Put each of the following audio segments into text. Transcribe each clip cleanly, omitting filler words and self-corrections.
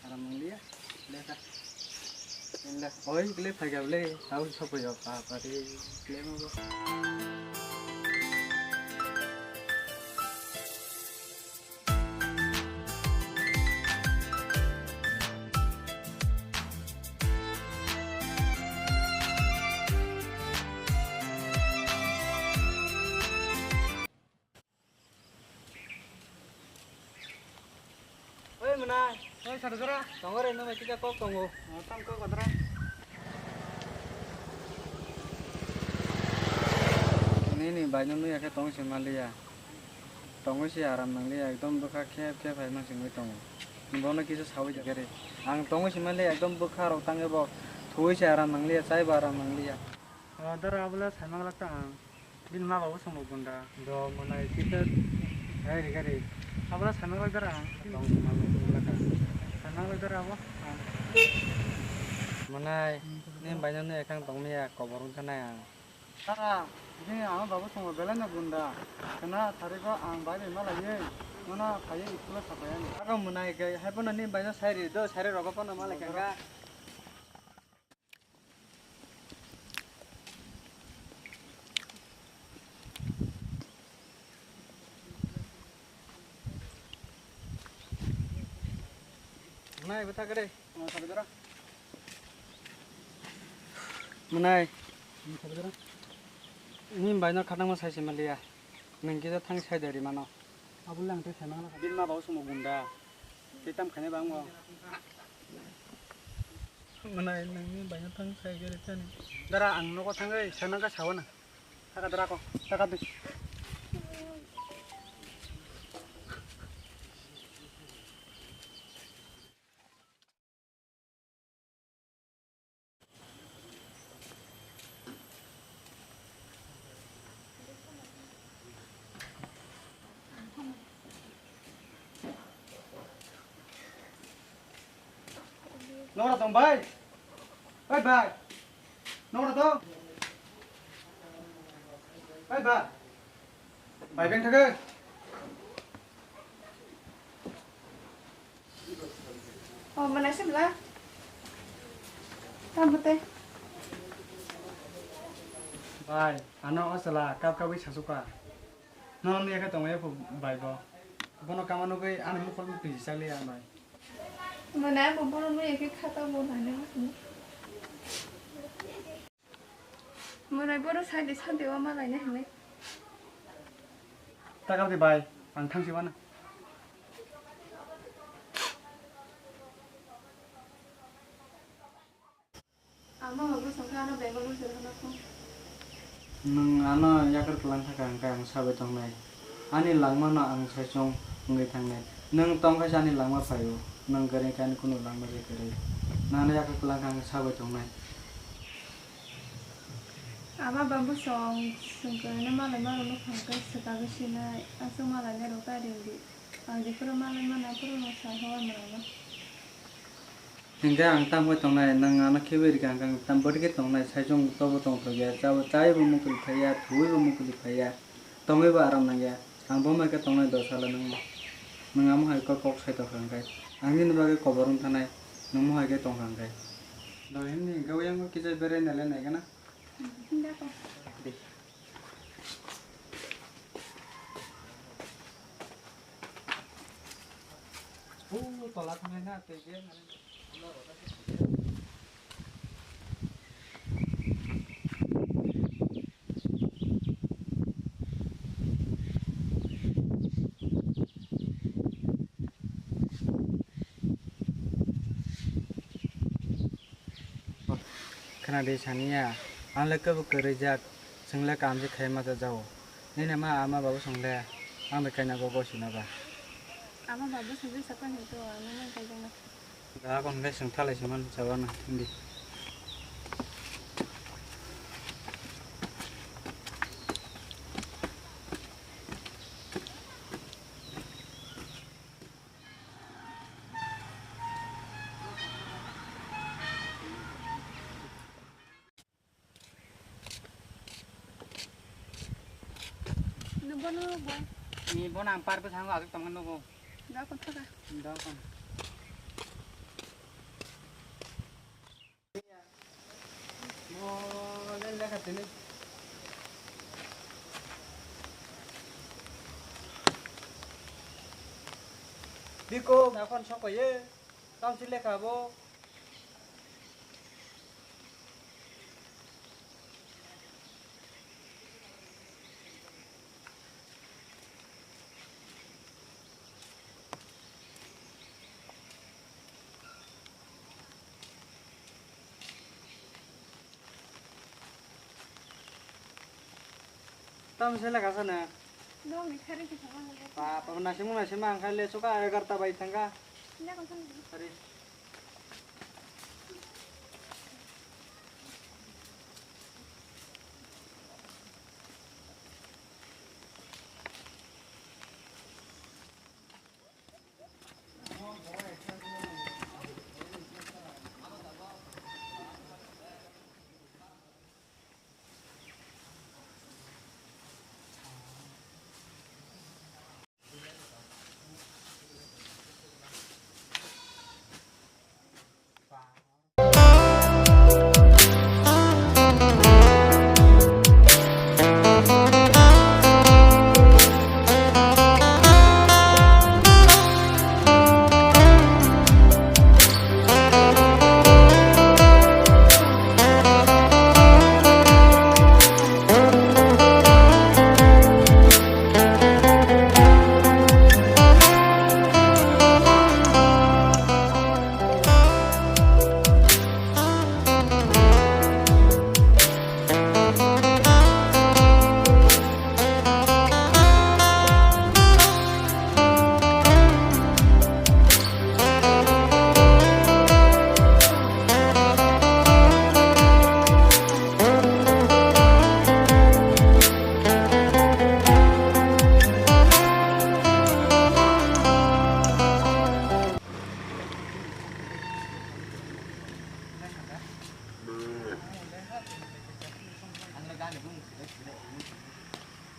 aram nanglia le ka inda oi le phaga le tau sopo jo pa pa ri le mo oi mana oi sadara tongore no mesti ka kok tongo tam ko kadra ini banyak nih ya ke tong Somalia tong sih aram nanglia ekdom buka khep khep hai masing tong bono kisa sawi jagare ang tong Somalia ekdom buka rok tange bo thui sih aram nanglia sai aram nanglia dara abla samang lakta ang bin ma babu somo bunda do mana kita hai rigare abla samang lakta ang tong Somalia lakta samang lakta abo mana ini banyak nih ekang tong mia koborun sana yang Tara, ini ang babu semua belen na bunda, karena tadi ko ang bayi malah ye, mana kaya itulah sapayan. Aku menai ke, apa nani banyak sehari itu sehari rokok pun malah kagak. Menai betul kere, mana saudara? Menai, saudara. Ini banyak kadang masih Somalia, nengkita tang saya dari mana? Aku lang tu saya mana? Bin ma bawa semua bunda, kita makannya bangun. Mana ini banyak tang saya dari sana. Dara ang noko tangga, sana ka sawana. Taka dara ko, taka tu. Nora tong bay, bay bay, Nora tong, bay bay, bay beng thake. Oh, mana sih lah? Kamu teh? Bay, ano asala kap kap bisa suka. Nona ni ka tong ya pu bay bo. Bono kamano ke anu mukol mu pisi sali anai. Mana bubur nu ya kata bubur mana? Mana bubur saya di sana dewa mana ini hene? Takap di bay, pantang si mana? Ama bagus sangka anak bengkel lu sudah nak. Nang ano yakar pelan thakang kang sabe tong nai. Ani langma na ang sesong ngai thang nai. Nang tong ka jani langma phayo. Nang gare kan kuno langma je kare. Nana yakar pelan kang sabe tong nai. Ama bambu song sangka nama lama lu sangka setaga sini asal malah ni roka di. Di pura malah mana pura masa hawa mana. Hingga ang tam ko tong nai nang ana kheberi kang kang tam bodi ke tong nai sesong tobo tong thoya chao chai bu mukul phaya thui bu mukul phaya. Tongwe ba aram nang ya. Ang bo ma ke tong nai dosala nang. Nang am hai ko kok sai to kang kai. Ang ni ba ke koborun thanai nang mo hai ke tong kang kai. Do himni gawyang ko kije bere nale nai kana. Tidak kok. Tolak mana tejen. Karena di sana, anglet ke bekerja, senglet kami kaya mata jauh. Ini nama ama bawa senglet, ama kaya nak bawa sini apa? Ama bagus sendiri siapa nih tuh? Ama kayak gimana? Dah kon le senglet cuman jauh na ini. Bono boy. Ni bon ang par pe sang agak temen nunggu. Dah kon thaka. Dah kon. ini. Biko, nakon sok ye. Tam sile kabo. Tam sile kasana. No, mi cara que se va a ver. Apa nasi mang kali suka agar tabai tangga. Ya con son. Hari.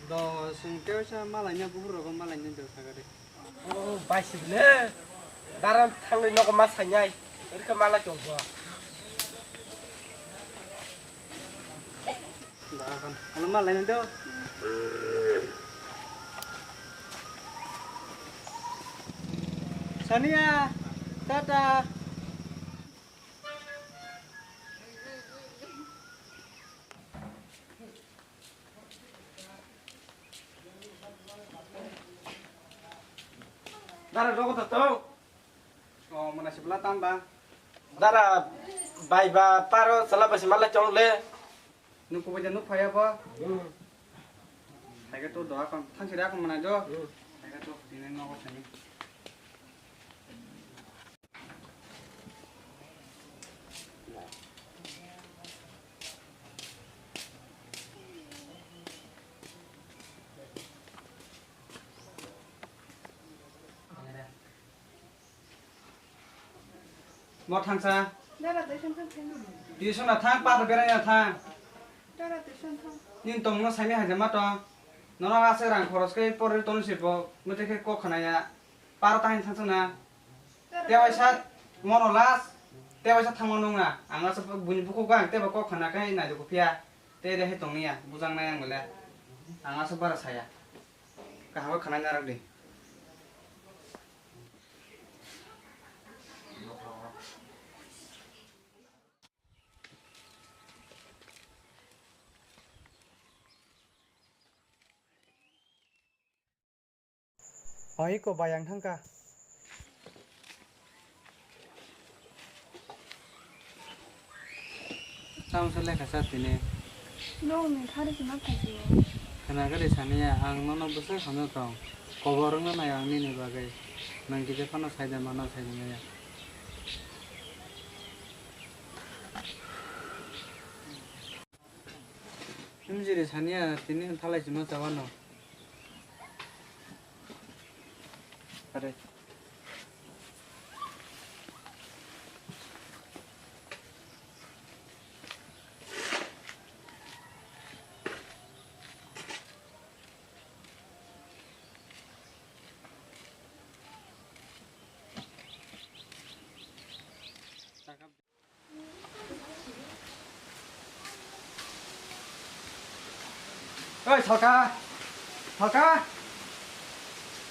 Do sungkeu sa malanya buhur ko malanya do sagare. Oh, baisile. Daram thangli no ko masanyai. Irka mala chongwa. Da kan. Kalau malanya do. Sania, tata. Dara dogo tato. Oh, mana sebelah tambah. Dara baiba paro sala basi mala chongle. Nuku baca nuk payah apa? Saya tu doa kan, tang sida kan mana jo? Saya tu dini nak apa sini? Mau thang sa? Dara tới sân thang thế. Di sana thang, pa berai na thang. Dara tới sân thang. Nin tong no sami haja mato. Nono ase rang khoros ke por ton sipo, mute ke ko khanaya. Par tahin thang sana. Tewaisa mono las. Tewaisa thang na. Anga sa bunyi buku gang te ba ko khana kai na jo pia. Te de he tong niya, bujang na yang mele. Anga sa bara saya. Kahawa khana na rak de. Oi ko bayang thangka. Tang sele kasat ini. No, mi cara que no cayó. Karena kali sania ang nono besar kano tong. Koborong na yang ini bagai. Nang kita kano saja mana saja ya. Imjiri sania tini thalai cuma cawano. Ada. ơi thọ ca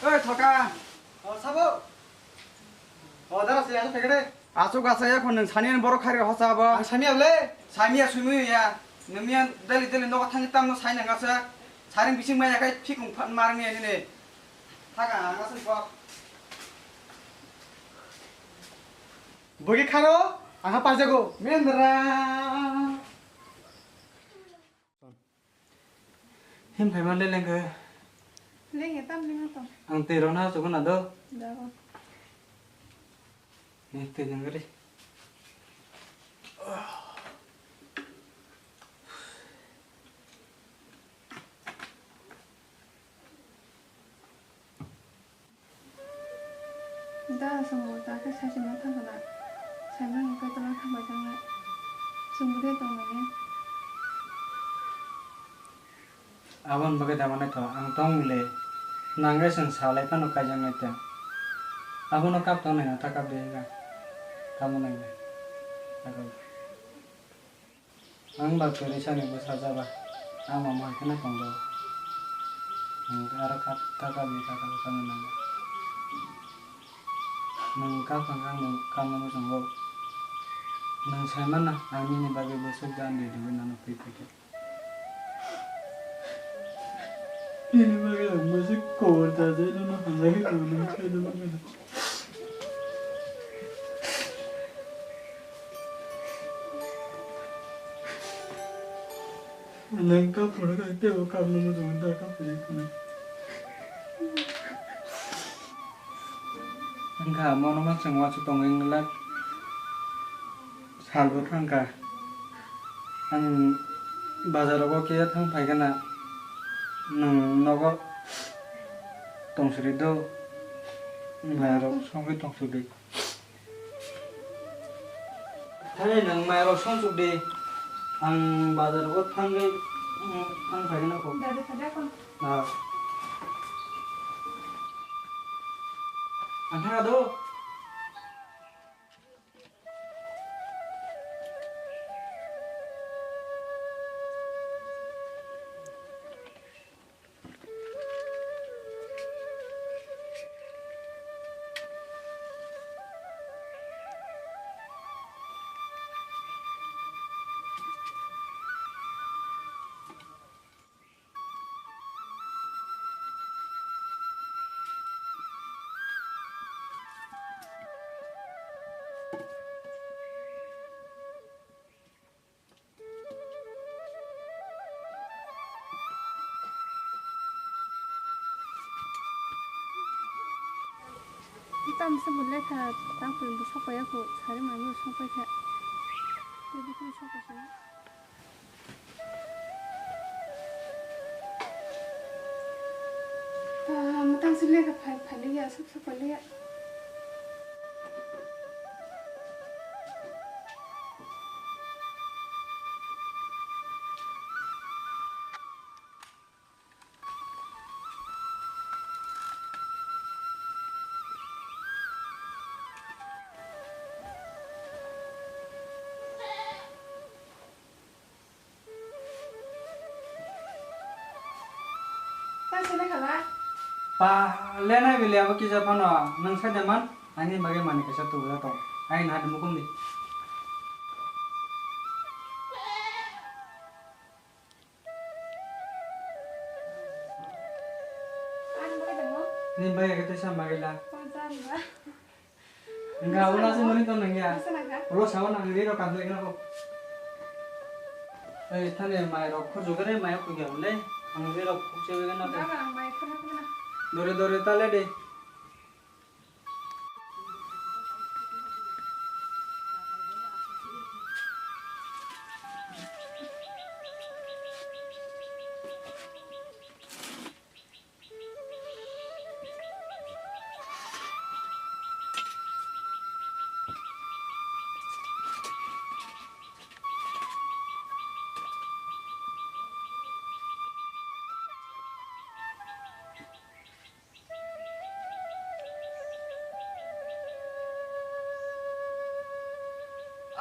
ơi thọ ca 사부 나라서 야서 되게 아주 가서야 그 산에는 보러 가려 하사봐 사미야블레 사미야 수미야 너미야 달리 너가 타니 땅도 사이는 가서 사령 비식만 약간 피공 마름이 아니네 타가 안 가서 봐 뭐게 카노 안 빠져고 맨들아 힘 발만 lên cái lên cái tâm lên không ăn tì rồi na chỗ con nào đâu dạ vâng nè tì những cái đi ta xong rồi ta cái sai nó thằng lại sai nó cái tao thằng vào trong lại xong rồi tao này awan bagai damane to ang tong mile nangai sang salai pano kajang ngai abon no kap to na ta kap de ga kamu nai ta kap ang ba peri sani bo saja ba ang mama kana kong do ang ara kap ta kap ni ta kap kamu nai nang kap kang kang no kamu no song go nang sai mana ang ni bagai bo sok jan de de na no pi pi ini bagai masih kota jadi no lagi tu no kena bagai lengkap pun kan dia bukan nama sebentar kan punya enggak mau nama semua cutong yang lek salbu tangka an bazar ko kia thang phai kana nang nogo tong sri do mairo song tong su de thai nang mairo song su de ang bazar ko thang phai kana ko dari tadi aku na antara do tâm sẽ một lẽ thà tăng cường bị sốc phải aku sai mà nó sốc phải thế để bị cái sốc phải mà tăng sinh lên phải lấy à sốc phải lấy à pa lena bile abo kisa pano nang sa jaman ani bagai mani kasa tu la to ai na demu kum ni ni bagai kata sa bagai la enggak ulah sih mani to nang ya ulo sawan nang ri ro kan le na ko ai thane mai ro kho jogare mai ko gya le ang ri ro khuk che ga na to dore dore tale de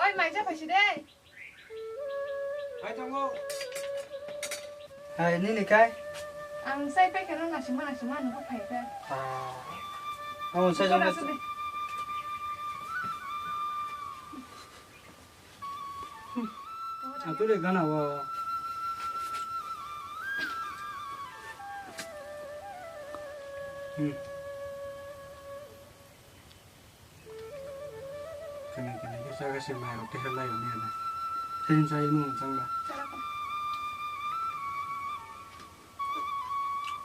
ơi mày chắc phải gì đây ai trong ngô Hai, ini kai. Ang say pe kan na sima no ko phai ka. Oh, saya juga. Aku deh kan awak. Kena kita kasih main oke lah ya ni ada. Saya mau sangba.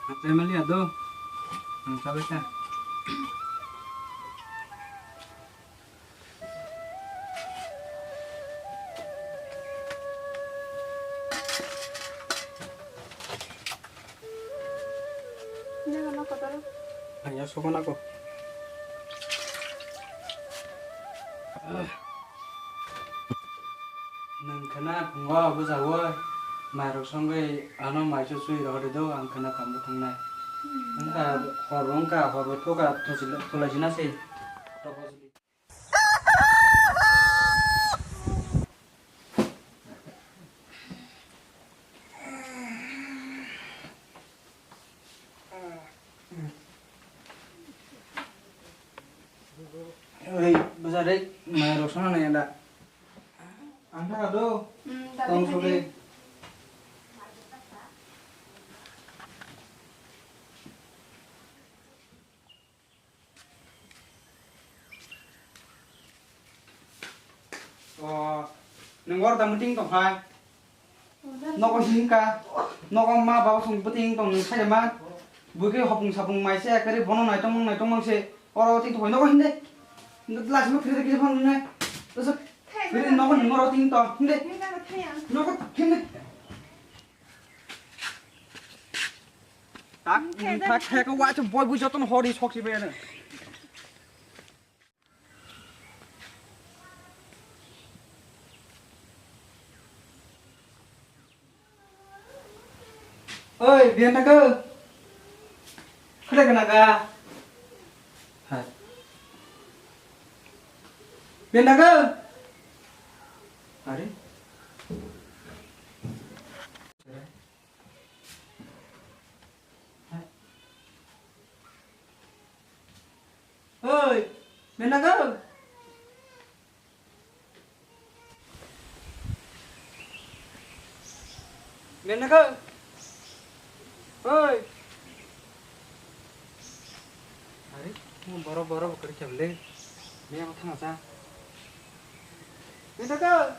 Apa yang melihat tu? Sampai kan? Jangan aku taruh. Hanya sopan aku. Nang kena gua bezawa, marok sanggai anu macam sui roda do, ang kena kamu tangnai. Nangka horong ka, horot ko ka, tola jina sih. Oi, besar deh, marok sana nih ada. Anda ada? Tong sore. Oh, nengor tamu ting tong hai. Noko hingka, noko ma bawa sung puting tong saja mat. Buke hopung sapung mai se kari bono nai tong mang se. Oro ting tong noko hinde. Ngelas mo kiri kiri pang nai. Terus kiri noko nengor ting tong hinde. Noko hinde. Tak kayak kau wajib boy bujuk tuh hori sok sih bener. Oi, biar naga. Kena naga. Hai. Biar naga. Hari. Oi, biar naga. Biar naga. Oi. Hari, mau boro-boro kerja beli. Ni apa tengah sah? Minta kau.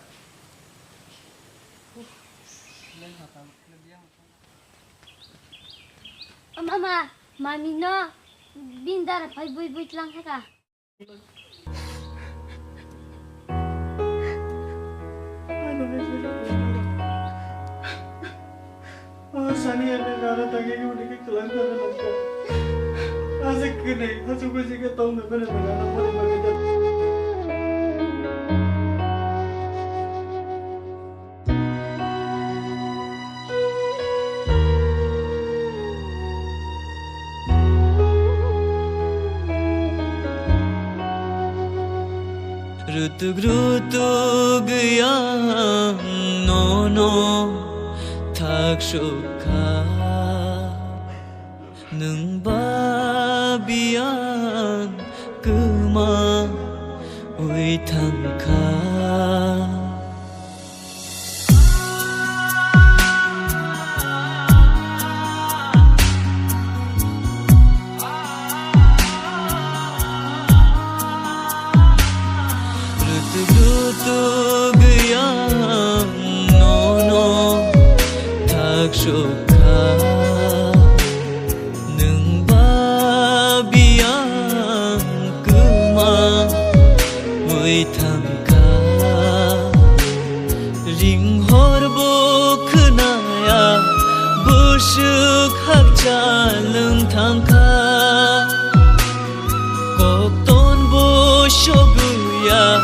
Mama, mami no, bindar pai bui telang ka. Sani ada cara tagi ke udah kelantar nangka. Asik kene, asuk sih ke tahun depan dengan apa yang kita. Rutug yang nono tak suka neng babian kema oi tangka rutug yang nono tak suka neng babian kema oi tangka ring horbo khnaya busuk hak jaleng tangka kokton bo shoguya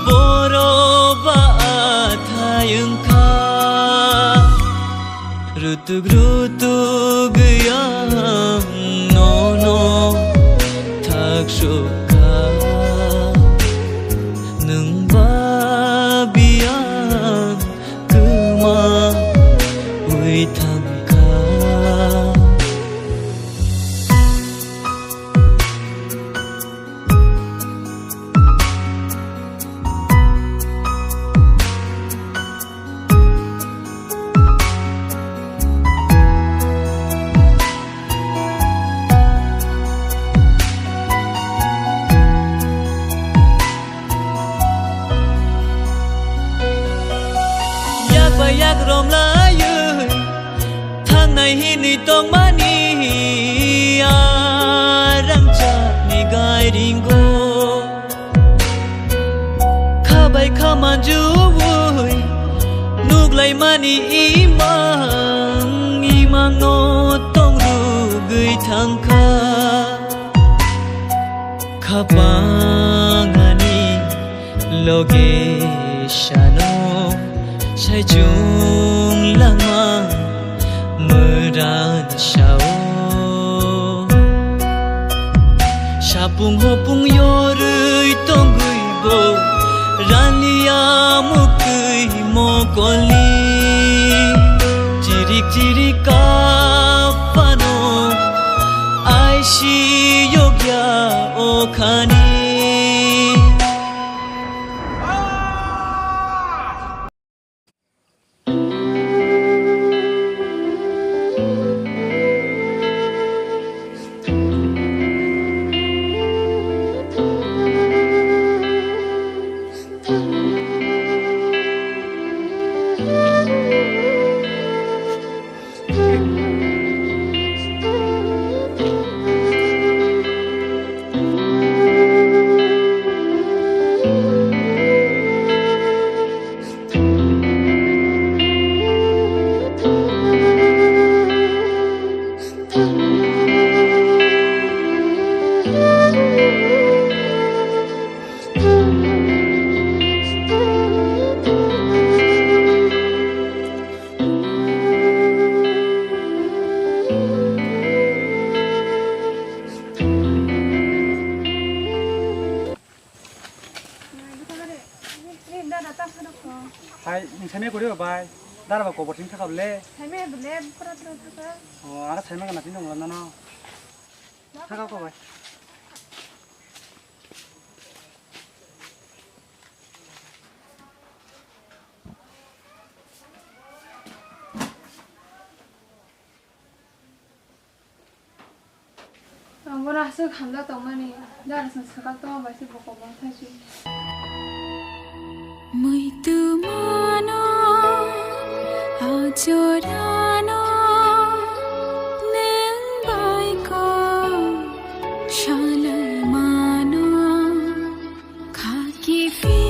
boroba athayengka rutug yang nono tak suka neng babian kema oi tangka yak rom la yu thang nai hi ni tong mani rang cha ni gai ring go kha bai kha man ju wui nuk lai mani imang no tong ru gui thang kha kapangani loge shano sai chung lama meran shao shapung hopung yorui tonggui bo rania mukui mokoli jirik jirik kapano ai shi yogya okhani hai saime kori ba bai dara ba kobo ting thakab le 사이메 블레 프라트로 타가 ara saime kana tin dong na no thakab ko bai 아무나 쓱 감다 떠마니 나라서 스가 떠 마시 보고 봐 사실 Muito mano ajorano neng bai ko shalai mano khaki fi